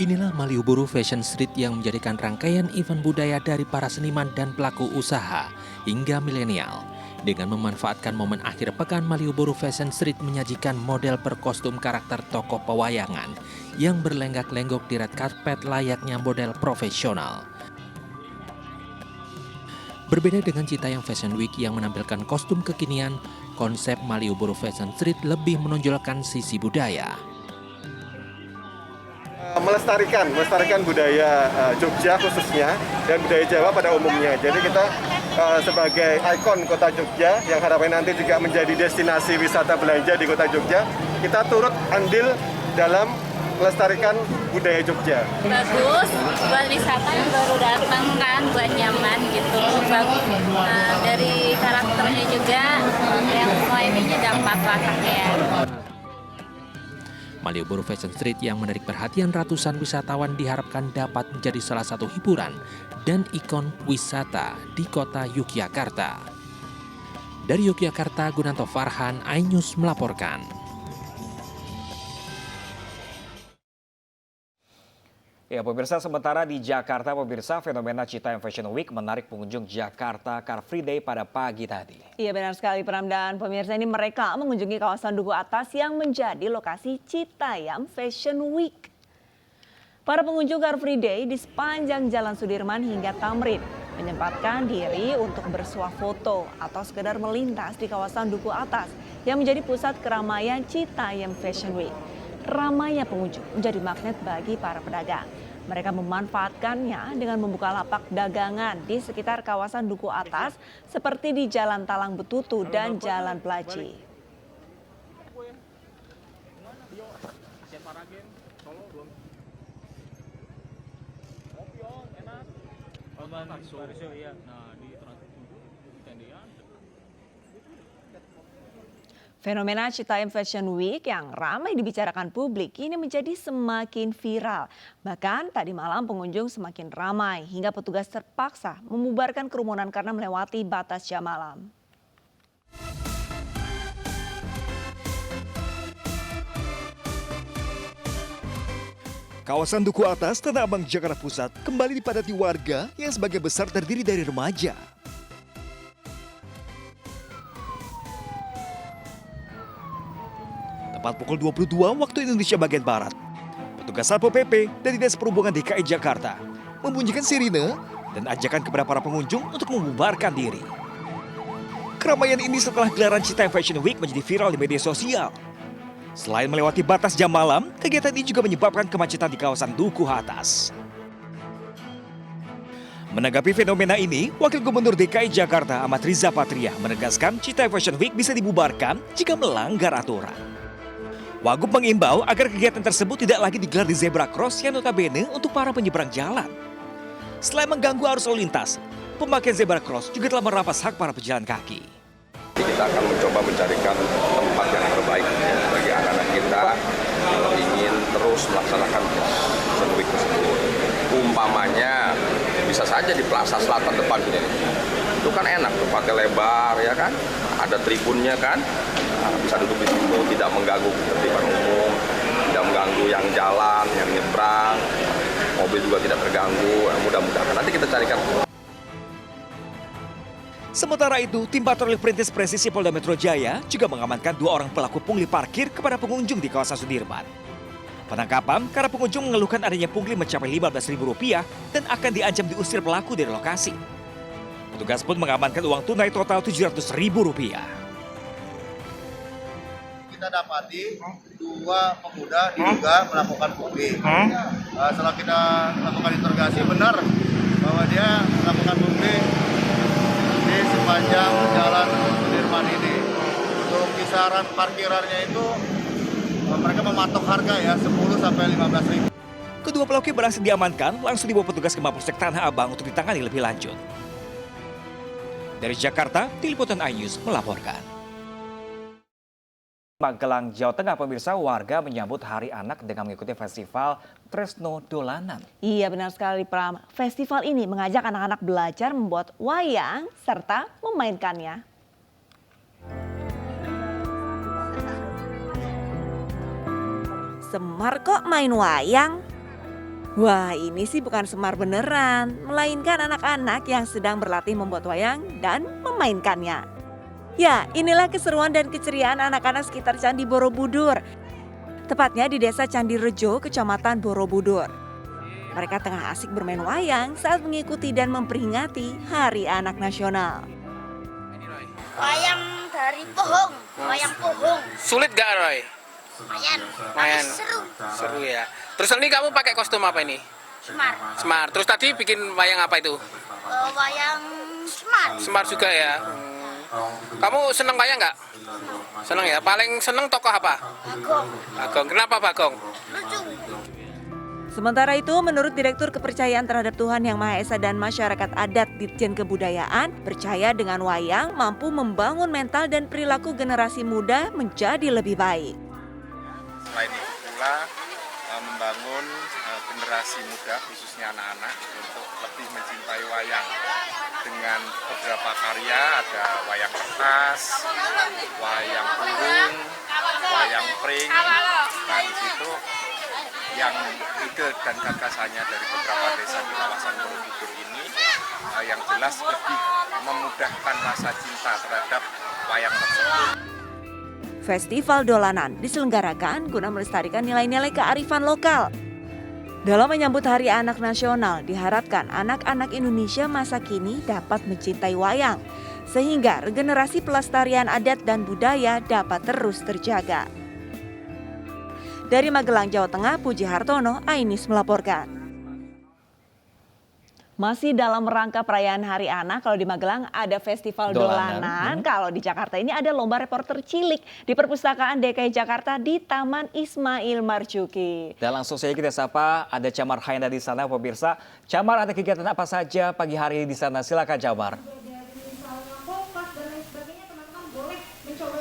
Inilah Malioboro Fashion Street yang menjadikan rangkaian event budaya dari para seniman dan pelaku usaha hingga milenial. Dengan memanfaatkan momen akhir pekan, Malioboro Fashion Street menyajikan model berkostum karakter tokoh pewayangan yang berlenggak-lenggok di red carpet layaknya model profesional. Berbeda dengan Citayam Fashion Week yang menampilkan kostum kekinian, konsep Malioboro Fashion Street lebih menonjolkan sisi budaya. Melestarikan budaya Jogja khususnya dan budaya Jawa pada umumnya. Jadi kita sebagai ikon kota Jogja yang harapannya nanti juga menjadi destinasi wisata belanja di kota Jogja, kita turut andil dalam melestarikan budaya Jogja. Bagus buat wisata yang baru datang kan, buat nyaman gitu. Bagus dari karakternya juga yang lainnya dapat pakainya. Malioboro Fashion Street yang menarik perhatian ratusan wisatawan diharapkan dapat menjadi salah satu hiburan dan ikon wisata di kota Yogyakarta. Dari Yogyakarta, Gunanto Farhan, iNews melaporkan. Ya, pemirsa, sementara di Jakarta, pemirsa, fenomena Citayam Fashion Week menarik pengunjung Jakarta Car Free Day pada pagi tadi. Iya, benar sekali Pram, dan pemirsa, ini mereka mengunjungi kawasan Duku Atas yang menjadi lokasi Citayam Fashion Week. Para pengunjung Car Free Day di sepanjang Jalan Sudirman hingga Tamrin menyempatkan diri untuk bersuah foto atau sekedar melintas di kawasan Duku Atas yang menjadi pusat keramaian Citayam Fashion Week. Ramainya pengunjung menjadi magnet bagi para pedagang. Mereka memanfaatkannya dengan membuka lapak dagangan di sekitar kawasan Duku Atas seperti di Jalan Talang Betutu dan Jalan Pelaci. Fenomena Citayam Fashion Week yang ramai dibicarakan publik ini menjadi semakin viral. Bahkan tadi malam pengunjung semakin ramai hingga petugas terpaksa membubarkan kerumunan karena melewati batas jam malam. Kawasan Duku Atas, Tanah Abang, Jakarta Pusat kembali dipadati warga yang sebagian besar terdiri dari remaja. Tepat pukul 22 waktu Indonesia bagian Barat, petugas Satpol PP dari Dinas Perhubungan DKI Jakarta membunyikan sirine dan ajakan kepada para pengunjung untuk membubarkan diri. Keramaian ini setelah gelaran Citayam Fashion Week menjadi viral di media sosial. Selain melewati batas jam malam, kegiatan ini juga menyebabkan kemacetan di kawasan Duku Atas. Menanggapi fenomena ini, Wakil Gubernur DKI Jakarta Ahmad Riza Patria menegaskan Citayam Fashion Week bisa dibubarkan jika melanggar aturan. Wagub mengimbau agar kegiatan tersebut tidak lagi digelar di zebra cross yang notabene untuk para penyeberang jalan. Selain mengganggu arus lalu lintas, pemakaian zebra cross juga telah merampas hak para pejalan kaki. Kita akan mencoba mencarikan tempat yang terbaik bagi anak-anak kita yang ingin terus melaksanakan Fashion Week tersebut. Umpamanya bisa saja di Plaza Selatan depan sini. Itu kan enak, tempatnya lebar ya kan, ada tribunnya kan. Bisa duduk di situ, tidak mengganggu ketertiban umum, tidak mengganggu yang jalan, yang nyebrang, mobil juga tidak terganggu. Mudah-mudahan nanti kita carikan. Sementara itu, tim patroli perintis presisi Polda Metro Jaya juga mengamankan 2 orang pelaku pungli parkir kepada pengunjung di kawasan Sudirman. Penangkapan karena pengunjung mengeluhkan adanya pungli mencapai Rp15.000 dan akan diancam diusir pelaku dari lokasi. Petugas pun mengamankan uang tunai total Rp700.000. Kita dapati 2 pemuda diduga melakukan pungli. Setelah kita lakukan interogasi, benar bahwa dia melakukan pungli di sepanjang jalan Sudirman ini. Untuk kisaran parkirannya itu mereka mematok harga ya 10 sampai 15.000. Kedua pelaku yang berhasil diamankan langsung dibawa petugas ke Mapolsek Tanah Abang untuk ditangani lebih lanjut. Dari Jakarta, Tim Liputan iNews melaporkan. Magelang, Jawa Tengah, pemirsa, warga menyambut Hari Anak dengan mengikuti festival Tresno Dolanan. Iya, benar sekali Pram. Festival ini mengajak anak-anak belajar membuat wayang serta memainkannya. Semar kok main wayang? Wah, ini sih bukan Semar beneran, melainkan anak-anak yang sedang berlatih membuat wayang dan memainkannya. Ya, inilah keseruan dan keceriaan anak-anak sekitar Candi Borobudur. Tepatnya di Desa Candi Rejo, Kecamatan Borobudur. Mereka tengah asik bermain wayang saat mengikuti dan memperingati Hari Anak Nasional. Wayang dari pohong, wayang pohong. Sulit gak, Roy? Lumayan, seru. Seru ya. Terus ini kamu pakai kostum apa ini? Semar. Terus tadi bikin wayang apa itu? Wayang semar. Semar juga ya. Kamu seneng wayang nggak? Seneng ya. Paling seneng tokoh apa? Bagong. Bagong. Kenapa Bagong? Lucu. Sementara itu, menurut Direktur Kepercayaan Terhadap Tuhan Yang Maha Esa dan Masyarakat Adat Ditjen Kebudayaan, percaya dengan wayang mampu membangun mental dan perilaku generasi muda menjadi lebih baik. Selain itu pula membangun generasi muda khususnya anak-anak untuk lebih mencintai wayang dengan beberapa karya, ada wayang kertas, wayang burung, wayang pring. Nah, di situ yang ide dan gagasannya dari beberapa desa di kawasan Borobudur ini yang jelas lebih memudahkan rasa cinta terhadap wayang tersebut. Festival Dolanan diselenggarakan guna melestarikan nilai-nilai kearifan lokal. Dalam menyambut Hari Anak Nasional, diharapkan anak-anak Indonesia masa kini dapat mencintai wayang, sehingga regenerasi pelestarian adat dan budaya dapat terus terjaga. Dari Magelang, Jawa Tengah, Puji Hartono, Ainis melaporkan. Masih dalam rangka perayaan Hari Anak, kalau di Magelang ada Festival Dolanan. Kalau di Jakarta ini ada Lomba Reporter Cilik di Perpustakaan DKI Jakarta di Taman Ismail Marzuki. Dan langsung saja kita sapa, ada Camar Hainda di sana, pemirsa. Camar, ada kegiatan apa saja pagi hari di sana? Silakan Camar.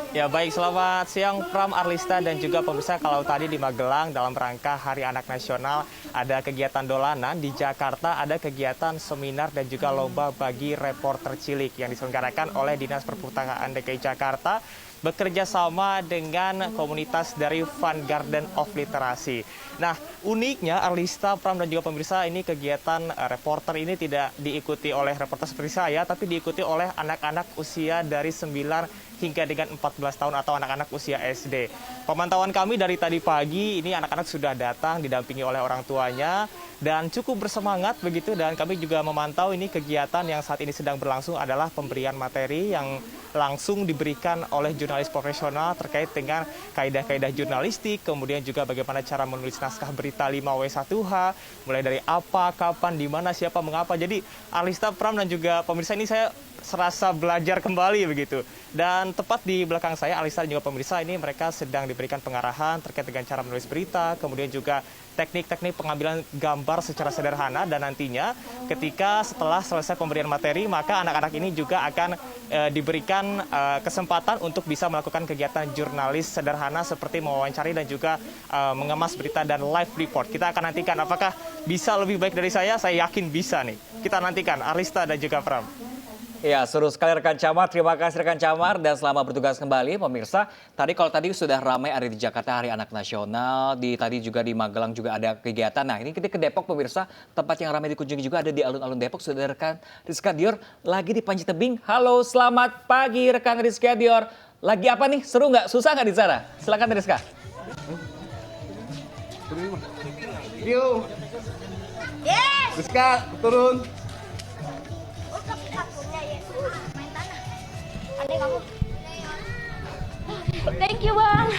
Ya baik, selamat siang Pram, Arlista dan juga pemirsa. Kalau tadi di Magelang dalam rangka Hari Anak Nasional ada kegiatan dolanan, di Jakarta ada kegiatan seminar dan juga lomba bagi reporter cilik yang diselenggarakan oleh Dinas Perpustakaan DKI Jakarta bekerja sama dengan komunitas dari Fun Garden of Literasi. Nah, uniknya Arlista, Pram dan juga pemirsa, ini kegiatan reporter ini tidak diikuti oleh reporter seperti saya, tapi diikuti oleh anak-anak usia dari 9 hingga dengan 14 tahun atau anak-anak usia SD. Pemantauan kami dari tadi pagi, ini anak-anak sudah datang didampingi oleh orang tuanya dan cukup bersemangat begitu, dan kami juga memantau ini kegiatan yang saat ini sedang berlangsung adalah pemberian materi yang langsung diberikan oleh jurnalis profesional terkait dengan kaidah-kaidah jurnalistik, kemudian juga bagaimana cara menulis naskah berita 5W1H, mulai dari apa, kapan, di mana, siapa, mengapa. Jadi Arlista, Pram dan juga pemirsa, ini saya serasa belajar kembali begitu. Dan tepat di belakang saya, Arlista dan juga pemirsa, ini mereka sedang diberikan pengarahan terkait dengan cara menulis berita, kemudian juga teknik-teknik pengambilan gambar secara sederhana, dan nantinya ketika setelah selesai pemberian materi, maka anak-anak ini juga akan diberikan kesempatan untuk bisa melakukan kegiatan jurnalis sederhana seperti mewawancari dan juga mengemas berita dan live report. Kita akan nantikan apakah bisa lebih baik dari saya yakin bisa nih. Kita nantikan, Arlista dan juga Pram. Ya, seru sekali rekan Camar. Terima kasih rekan Camar dan selamat bertugas kembali pemirsa. Tadi sudah ramai ada di Jakarta Hari Anak Nasional, tadi juga di Magelang juga ada kegiatan. Nah, ini kita ke Depok pemirsa, tempat yang ramai dikunjungi juga ada di alun-alun Depok. Sudah rekan Rizka Dior lagi di Panji Tebing. Halo, selamat pagi rekan Rizka Dior. Lagi apa nih? Seru nggak? Susah nggak di sana? Silakan Rizka. Video. Yes. Rizka, turun. Thank you Bang.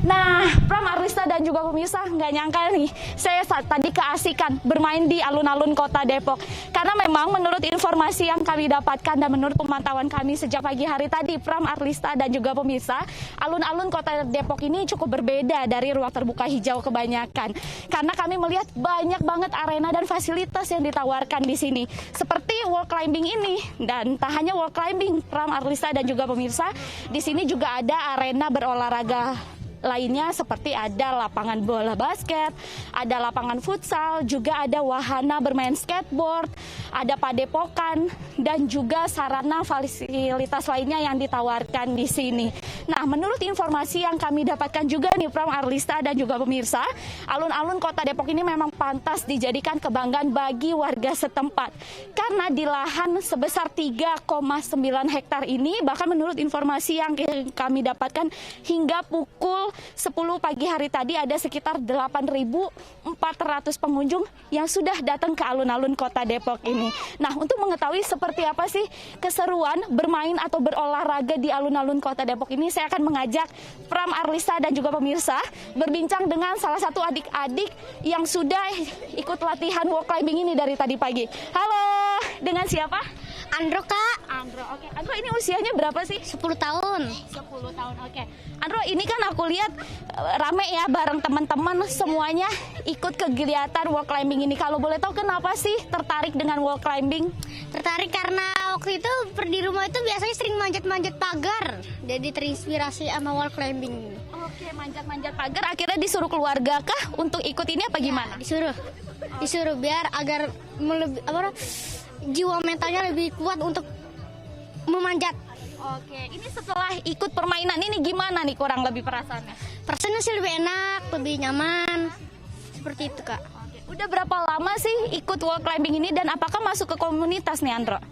Nah, Pram, Arlista dan juga pemirsa, nggak nyangka nih, saya tadi keasikan bermain di alun-alun kota Depok. Karena memang menurut informasi yang kami dapatkan dan menurut pemantauan kami sejak pagi hari tadi, Pram, Arlista dan juga pemirsa, alun-alun kota Depok ini cukup berbeda dari ruang terbuka hijau kebanyakan. Karena kami melihat banyak banget arena dan fasilitas yang ditawarkan di sini. Seperti wall climbing ini. Dan tak hanya wall climbing, Pram, Arlista dan juga pemirsa, di sini juga ada arena berolahraga lainnya seperti ada lapangan bola basket, ada lapangan futsal, juga ada wahana bermain skateboard, ada padepokan, dan juga sarana fasilitas lainnya yang ditawarkan di sini. Nah, menurut informasi yang kami dapatkan juga nih Pram, Arlista dan juga pemirsa, alun-alun Kota Depok ini memang pantas dijadikan kebanggaan bagi warga setempat. Karena di lahan sebesar 3,9 hektar ini, bahkan menurut informasi yang kami dapatkan hingga pukul 10 pagi hari tadi ada sekitar 8.400 pengunjung yang sudah datang ke alun-alun Kota Depok ini. Nah, untuk mengetahui seperti apa sih keseruan bermain atau berolahraga di alun-alun Kota Depok ini, saya akan mengajak Pram, Arlista dan juga pemirsa berbincang dengan salah satu adik-adik yang sudah ikut latihan wall climbing ini dari tadi pagi. Halo, dengan siapa? Andro, Kak. Andro, oke. Andro, ini usianya berapa sih? 10 tahun. 10 tahun, oke. Andro, ini kan aku lihat rame ya bareng teman-teman semuanya ikut kegiatan wall climbing ini. Kalau boleh tahu kenapa sih tertarik dengan wall climbing? Tertarik karena waktu itu di rumah itu biasanya sering manjat-manjat pagar. Jadi terinspirasi sama wall climbing. Oke, manjat-manjat pagar. Akhirnya disuruh keluarga kah untuk ikut ini apa gimana? Ya, disuruh biar agar jiwa mentalnya lebih kuat untuk memanjat. Oke, ini setelah ikut permainan ini gimana nih kurang lebih perasaannya? Perasaannya sih lebih enak, lebih nyaman. Seperti itu, Kak. Oke. Udah berapa lama sih ikut wall climbing ini dan apakah masuk ke komunitas nih, Andro?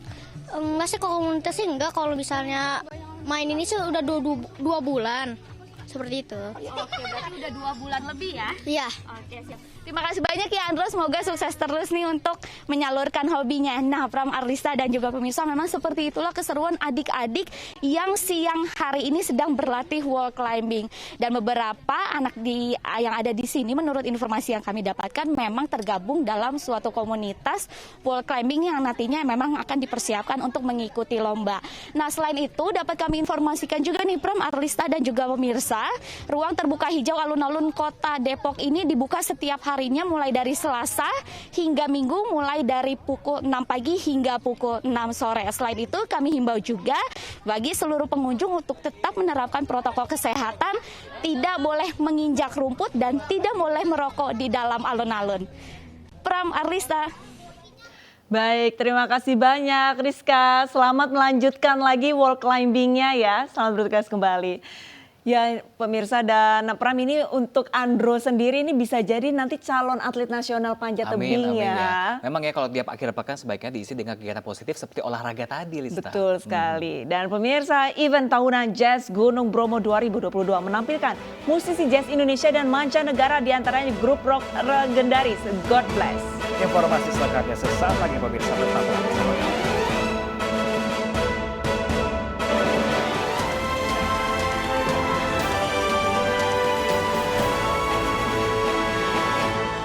Enggak sih, kalau komunitas sih enggak. Kalau misalnya main ini sih udah 2 bulan. Seperti itu. Oke, berarti udah 2 bulan lebih ya? Iya. Oke, siap. Terima kasih banyak ya Andro, semoga sukses terus nih untuk menyalurkan hobinya. Nah, Pram, Arlista dan juga pemirsa, memang seperti itulah keseruan adik-adik yang siang hari ini sedang berlatih wall climbing. Dan beberapa anak yang ada di sini menurut informasi yang kami dapatkan memang tergabung dalam suatu komunitas wall climbing yang nantinya memang akan dipersiapkan untuk mengikuti lomba. Nah, selain itu dapat kami informasikan juga nih Pram, Arlista dan juga pemirsa, ruang terbuka hijau alun-alun Kota Depok ini dibuka setiap harinya mulai dari Selasa hingga Minggu mulai dari pukul 6 pagi hingga pukul 6 sore. Selain itu kami himbau juga bagi seluruh pengunjung untuk tetap menerapkan protokol kesehatan, tidak boleh menginjak rumput dan tidak boleh merokok di dalam alun-alun. Pram, Arlista. Baik, terima kasih banyak Rizka. Selamat melanjutkan lagi wall climbingnya ya. Selamat bertugas kembali. Ya pemirsa dan Pram, ini untuk Andro sendiri ini bisa jadi nanti calon atlet nasional panjat tebing ya. Memang ya kalau tiap akhir pekan sebaiknya diisi dengan kegiatan positif seperti olahraga tadi, Lista. Betul sekali. Dan pemirsa, event tahunan Jazz Gunung Bromo 2022 menampilkan musisi jazz Indonesia dan mancanegara, diantaranya grup rock legendaris God Bless. Informasi selengkapnya sesaat lagi pemirsa, tetaplah bersama kami.